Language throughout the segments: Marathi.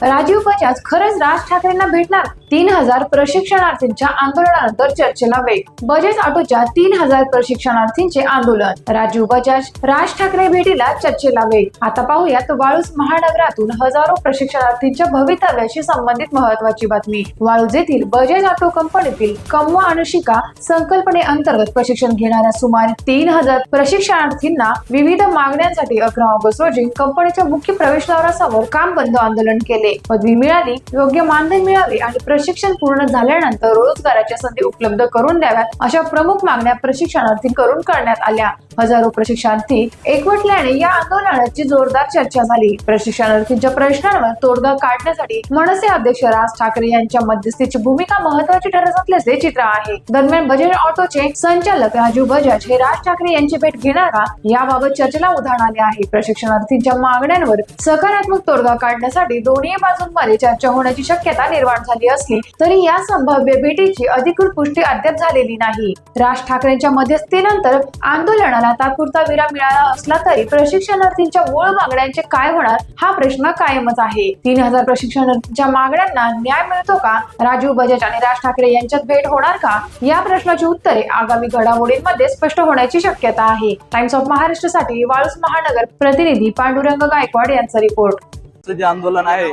राजीव बजाज खरंच राज ठाकरेंना भेटणार? 3000 प्रशिक्षणार्थींच्या आंदोलनानंतर चर्चेला वेग. बजाज ऑटोच्या 3000 प्रशिक्षणार्थींचे आंदोलन. राजीव बजाज राज ठाकरे भेटीला चर्चेला वेग. आता पाहूयात वाळूज महानगरातून हजारो प्रशिक्षणार्थींच्या भवितव्याशी संबंधित महत्त्वाची बातमी. वाळूज येथील बजाज ऑटो कंपनीतील कमवा अनुशिका संकल्पनेअंतर्गत प्रशिक्षण घेणाऱ्या सुमारे 3000 प्रशिक्षणार्थींना विविध मागण्यांसाठी 11 ऑगस्ट रोजी कंपनीच्या मुख्य प्रवेशद्वारासमोर काम बंद आंदोलन केले. पदवी मिळाली, योग्य मानधन मिळावे आणि प्रशिक्षण पूर्ण झाल्यानंतर रोजगाराच्या संधी उपलब्ध करून द्याव्यात अशा प्रमुख मागण्या प्रशिक्षणार्थींकडून करण्यात आल्या. हजारो प्रशिक्षणार्थी एकवटल्याने या आंदोलनाची जोरदार चर्चा झाली. प्रशिक्षणार्थींच्या प्रश्नांवर तोडगा काढण्यासाठी मनसे अध्यक्ष राज ठाकरे यांच्या मध्यस्थीची भूमिका महत्त्वाची ठरत असल्याचे चित्र आहे. दरम्यान बजाज ऑटोचे संचालक राजीव बजाज हे राज ठाकरे यांची भेट घेणार का, याबाबत चर्चेला उधाण आले आहे. प्रशिक्षणार्थींच्या मागण्यांवर सकारात्मक तोडगा काढण्यासाठी दोन्ही बाजूंमध्ये चर्चा होण्याची शक्यता निर्माण झाली असली तरी या संभाव्य भेटीची अधिकृत पुष्टी अद्याप झालेली नाही. राज ठाकरेंच्या मध्यस्थीनंतर आंदोलनाला तात्पुरता विराम मिळाला असला तरी प्रशिक्षणार्थींच्या मूळ मागण्यांचे काय होणार हा प्रश्न कायमच आहे. 3000 प्रशिक्षणार्थींच्या मागण्यांना न्याय मिळतो का? राजीव बजाज आणि राज ठाकरे यांच्यात भेट होणार का? या प्रश्नाची उत्तरे आगामी घडामोडींमध्ये स्पष्ट होण्याची शक्यता आहे. टाइम्स ऑफ महाराष्ट्रासाठी वाळूज महानगर प्रतिनिधी पांडुरंग गायकवाड यांचा रिपोर्ट. जे आंदोलन आहे,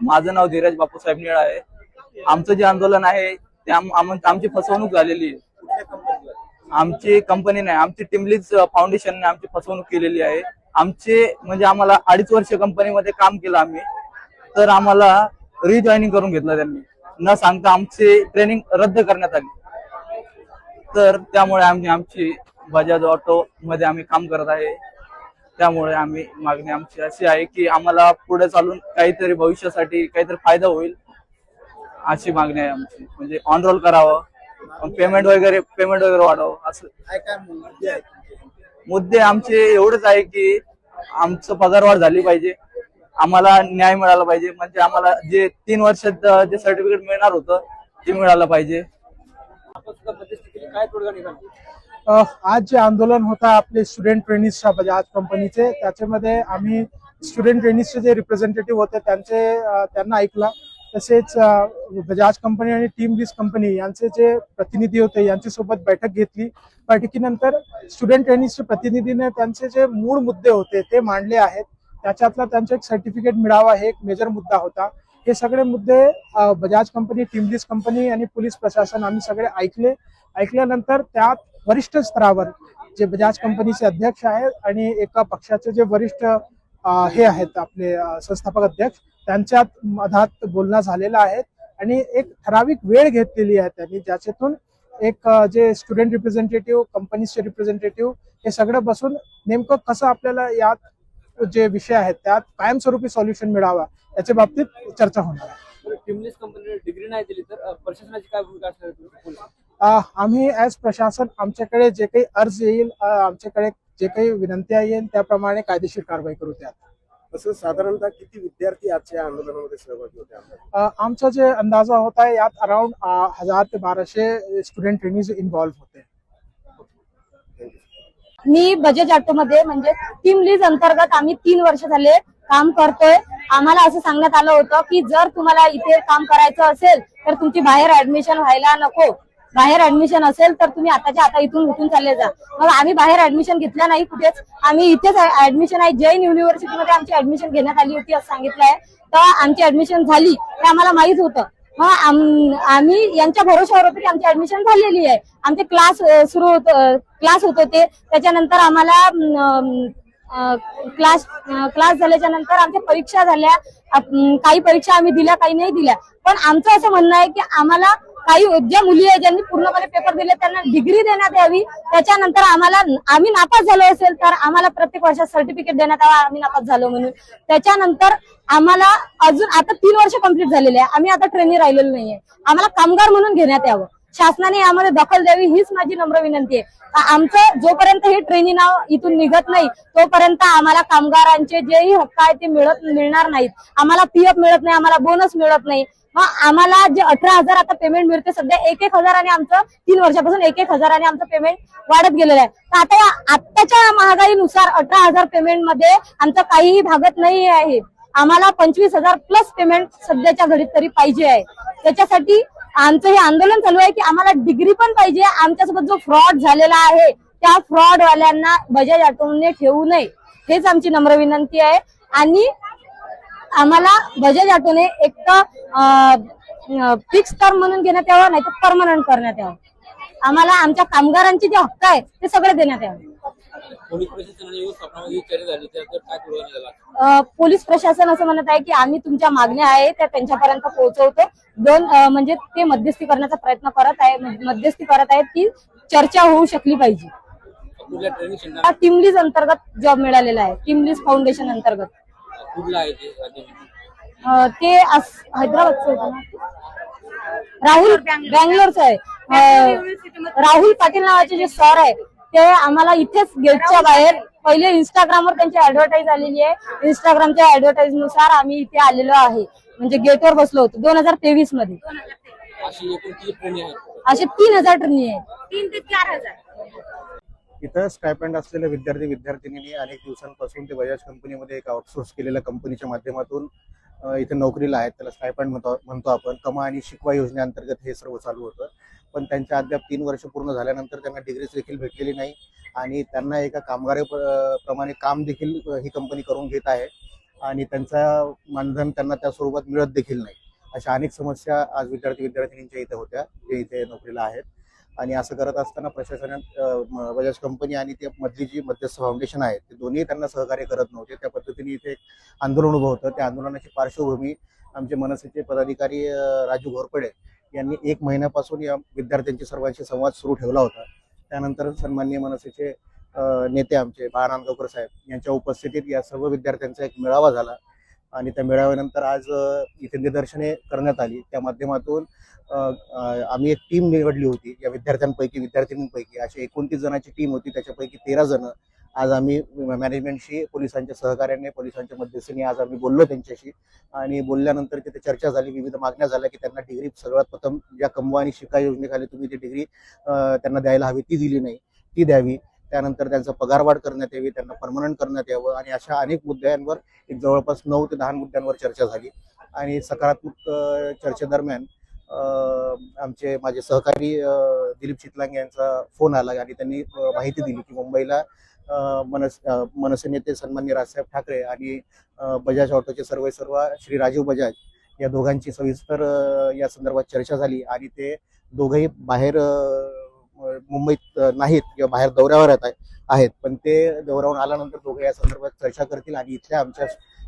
माझं नाव धीरज बापूसाहेब निळा आहे. आमचं जे आंदोलन आहे ते आमची फसवणूक झालेली आहे. आमची कंपनी नाही, आमची टिमलीज फाउंडेशनने आमची फसवणूक केलेली आहे. आमचे म्हणजे आम्हाला 2.5 वर्ष कंपनीमध्ये काम केलं आम्ही, तर आम्हाला रिजॉईनिंग करून घेतलं त्यांनी, न सांगता आमची ट्रेनिंग रद्द करण्यात आली. तर त्यामुळे आमची बजाज ऑटो मध्ये आम्ही काम करत आहे. त्यामुळे मागणी आमची अशी आहे की आम्हाला पुढे चालून काहीतरी भविष्यासाठी काहीतरी फायदा होईल अशी मागणी आहे आमची. म्हणजे ऑन रोल करावं, पेमेंट वगैरे वाढावं. असं मुद्दे आमचे एवढेच आहे की आमचं पगारवाढ झाली पाहिजे, आम्हाला न्याय मिळाला पाहिजे. म्हणजे आम्हाला जे 3 वर्षात जे सर्टिफिकेट मिळणार होतं ते मिळालं पाहिजे. आज जे आंदोलन होता आपले स्टुडंट ट्रेनिजच्या बजाज कंपनीचे, त्याच्यामध्ये आम्ही स्टुडंट ट्रेनिजचे जे रिप्रेझेंटेटिव्ह होते त्यांना ऐकला. तसेच बजाज कंपनी आणि टीम लीज कंपनी यांचे जे प्रतिनिधी होते यांच्यासोबत बैठक घेतली. बैठकीनंतर स्टुडंट ट्रेनिजच्या प्रतिनिधीने त्यांचे जे मूळ मुद्दे होते ते मांडले आहेत. त्याच्यातला त्यांचं एक सर्टिफिकेट मिळावा हे एक मेजर मुद्दा होता. हे सगळे मुद्दे Bajaj company, team lease company आणि पोलीस प्रशासन आम्ही सगळे ऐकल्यानंतर त्यात वरिष्ठ स्तरावर जे बजाज कंपनीचे अध्यक्ष आहेत आणि एका पक्षाचे जे वरिष्ठ हे आहेत आपले संस्थापक अध्यक्ष, त्यांच्यात मधात बोलणं झालेलं आहे आणि एक ठराविक वेळ घेतलेली आहे त्यांनी, ज्याच्यातून एक जे स्टुडंट रिप्रेझेंटेटिव्ह, कंपनीचे रिप्रेझेंटेटिव्ह हे सगळं बसून नेमकं कसं आपल्याला यात जे विषय आहेत त्यात कायमस्वरूपी सॉल्युशन मिळावा याच्या बाबतीत चर्चा होणार आहे. टीमलीज कंपनीने डिग्री नाही दिली तर प्रशासनाची काय भूमिका असणार? आम्ही ऍज प्रशासन आमच्याकडे जे काही अर्ज येईल, आमच्याकडे जे काही विनंत्या येईल त्याप्रमाणे कायदेशीर कारवाई करू. त्यात असं साधारणतः किती विद्यार्थी आजच्या आंदोलनामध्ये सहभागी होते? आमचा जे अंदाजा होता यात अराउंड 1000 ते 1200 स्टुडंट ट्रेनिज इन्व्हॉल्व्ह होते. मी बजाज ऑटो मध्ये म्हणजे टीम लीज अंतर्गत आम्ही 3 वर्ष झाले काम करतोय. आम्हाला असं सांगण्यात आलं होतं की जर तुम्हाला इथे काम करायचं असेल तर तुमची बाहेर ऍडमिशन व्हायला नको. बाहेर ऍडमिशन असेल तर तुम्ही आताच्या आता इथून उठून चालले जा. मग आम्ही बाहेर ऍडमिशन घेतलं नाही कुठेच, आम्ही इथेच ऍडमिशन आहे. जैन युनिव्हर्सिटीमध्ये आमची ऍडमिशन घेण्यात आली होती असं सांगितलं आहे. तर आमची ऍडमिशन झाली हे आम्हाला माहित होतं. मग आम्ही यांच्या भरोश्यावर होतो की आमची ऍडमिशन झालेली आहे. आमचे क्लास होत होते. त्याच्यानंतर आम्हाला क्लास झाल्याच्या नंतर आमच्या परीक्षा झाल्या. काही परीक्षा आम्ही दिल्या, काही नाही दिल्या. पण आमचं असं म्हणणं आहे की आम्हाला काही ज्या मुली आहेत ज्यांनी पूर्णपणे पेपर दिले त्यांना डिग्री देण्यात यावी. त्याच्यानंतर आम्ही नापास झालो असेल तर आम्हाला प्रत्येक वर्षात सर्टिफिकेट देण्यात यावं आम्ही नापास झालो म्हणून. त्याच्यानंतर आम्हाला अजून आता 3 वर्ष कंप्लीट झालेले आहे, आम्ही आता ट्रेनी राहिलेलो नाहीये. आम्हाला कामगार म्हणून घेण्यात यावं. शासनाने यामध्ये दखल द्यावी हीच माझी नम्र विनंती आहे. आमचं जोपर्यंत हे ट्रेनी नाव इथून निघत नाही तोपर्यंत आम्हाला कामगारांचे जेही हक्क आहेत ते मिळणार नाहीत. आम्हाला पीएफ मिळत नाही, आम्हाला बोनस मिळत नाही. मग आम्हाला जे 18,000 आता पेमेंट मिळते सध्या 1,000 आणि आमचं 3 वर्षापासून 1,000 आणि आमचं पेमेंट वाढत गेलेलं आहे. तर आता आताच्या महागाईनुसार 18,000 पेमेंट मध्ये आमचं काहीही भागत नाही आहे. आम्हाला 25,000 प्लस पेमेंट सध्याच्या घडीत तरी पाहिजे आहे. त्याच्यासाठी आमचं हे आंदोलन चालू आहे की आम्हाला डिग्री पण पाहिजे. आमच्यासोबत जो फ्रॉड झालेला आहे त्या फ्रॉड वाल्यांना बजाज ऑटोने ठेवू नये, हेच आमची नम्र विनंती आहे. आणि आम्हाला बजाज ऑटोने एक तर फिक्स टर्म म्हणून घेण्यात यावं, नाही तर परमनंट करण्यात यावं. आम्हाला आमच्या कामगारांचे जे हक्क आहेत ते सगळे देण्यात यावे. पोलीस प्रशासनाने व्यवस्थापनामध्ये चर्चा झाली त्यानंतर काय पुढे झाला? पोलीस प्रशासन असं म्हणत आहे की आम्ही तुमच्या मागण्या आहे त्या त्यांच्यापर्यंत पोहोचवतो. म्हणजे ते मध्यस्थी करण्याचा प्रयत्न करत आहे, मध्यस्थी करत आहेत की चर्चा होऊ शकली पाहिजे. कुठल्या ट्रेनिंग सेंटर टीमलीज अंतर्गत जॉब मिळालेला आहे, टीमलीज फाउंडेशन अंतर्गत. कुठला आहे ते राज्यामध्ये? ते हैदराबादचं होतं ना, राहुल बँगलोरचं आहे. राहुल पाटील नावाचे जे सर आहे ते आम्हाला इथेच गेटच्या बाहेर, पहिले इंस्टाग्रामवर त्यांची ऍडव्हर्टाईज आलेली आहे, इंस्टाग्रामच्या ऍडव्हर्टाईज नुसार आम्ही इथे आलेलो आहे, म्हणजे गेटवर बसलो होतो 2023 मध्ये. अशी एकूण किती ट्रेनिंग आहेत? असे 3,000 ट्रेनिंग आहेत, 3 ते 4,000. इथं स्टायपेंड असलेल्या विद्यार्थिनींनी अनेक दिवसांपासून ते बजाज कंपनीमध्ये एक आउटसोर्स केलेल्या कंपनीच्या माध्यमातून इथे नोकरीला आहेत. त्याला स्टायपेंड म्हणतो आपण. कमा आणि शिकवा योजनेअंतर्गत हे सर्व चालू होतं. पण त्यांच्या अद्याप 3 वर्ष पूर्ण झाल्यानंतर त्यांना डिग्रीज देखील भेटलेली नाही आणि त्यांना एका कामगाराप्रमाणे काम देखील ही कंपनी करून घेत आहे आणि त्यांचा मानधन त्यांना त्या स्वरूपात मिळत देखील नाही. अशा अनेक समस्या आज विद्यार्थिनींच्या इथे होत्या जे इथे नोकरीला आहेत. आणि असं करत असताना प्रशासनात बजाज कंपनी आणि ते मधली जी मध्यस्थ फाउंडेशन आहे ते दोन्ही त्यांना सहकार्य करत नव्हते. त्या पद्धतीने इथे एक आंदोलन उभं होतं. त्या आंदोलनाची पार्श्वभूमी आमचे मनसेचे पदाधिकारी राजू घोरपडे यांनी 1 महिन्यापासून या विद्यार्थ्यांची सर्वांशी संवाद सुरू ठेवला होता. त्यानंतर सन्माननीय मनसेचे नेते आमचे बाळा नांदगावकर साहेब यांच्या उपस्थितीत या सर्व विद्यार्थ्यांचा एक मेळावा झाला आणि त्या मेळाव्यानंतर आज इथे निदर्शने करण्यात आली. त्या माध्यमातून आम्ही एक टीम निवडली होती या विद्यार्थ्यांपैकी अशी 29 जणांची टीम होती. त्याच्यापैकी 13 जण आज आम्ही मॅनेजमेंटशी, पोलिसांच्या सहकार्याने, पोलिसांच्या मध्यस्थीने आज आम्ही बोललो त्यांच्याशी आणि बोलल्यानंतर तिथे चर्चा झाली. विविध मागण्या झाल्या की त्यांना डिग्री सर्वात प्रथम ज्या कमवा आणि शिका योजनेखाली तुम्ही ती डिग्री त्यांना द्यायला हवी ती दिली नाही, ती द्यावी. त्यानंतर त्यांचा पगारवाढ करण्यात यावी, त्यांना परमनंट करण्यात यावं आणि अशा अनेक मुद्द्यांवर एक जवळपास 9 ते 10 मुद्द्यांवर चर्चा झाली. आणि सकारात्मक चर्चेदरम्यान माझे सहकारी दिलीप चितलांगे यांचा फोन आला आणि त्यांनी माहिती दिली की मुंबईला मनसे नेते सन्माननीय राजसाहेब ठाकरे आणि बजाज ऑटोचे सर्व श्री राजीव बजाज या दोघांची सविस्तर या संदर्भात चर्चा झाली आणि ते दोघेही बाहेर मुंबईत नाहीत किंवा बाहेर दौऱ्यावर आहेत, पण ते दौऱ्यावरून आल्यानंतर दोघे या संदर्भात चर्चा करतील आणि इथल्या आमच्या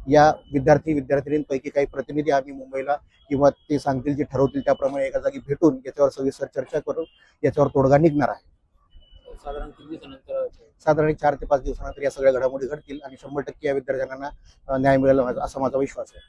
या विद्यार्थिनींपैकी काही प्रतिनिधी आम्ही मुंबईला किंवा ते सांगतील जे ठरवतील त्याप्रमाणे एका जागी भेटून याच्यावर सविस्तर चर्चा करून याच्यावर तोडगा निघणार आहे. साधारण किती दिवसानंतर? साधारण 4 ते 5 दिवसानंतर या सगळ्या घडामोडी घडतील आणि 100% या विद्यार्थ्यांना न्याय मिळेल असा माझा विश्वास आहे.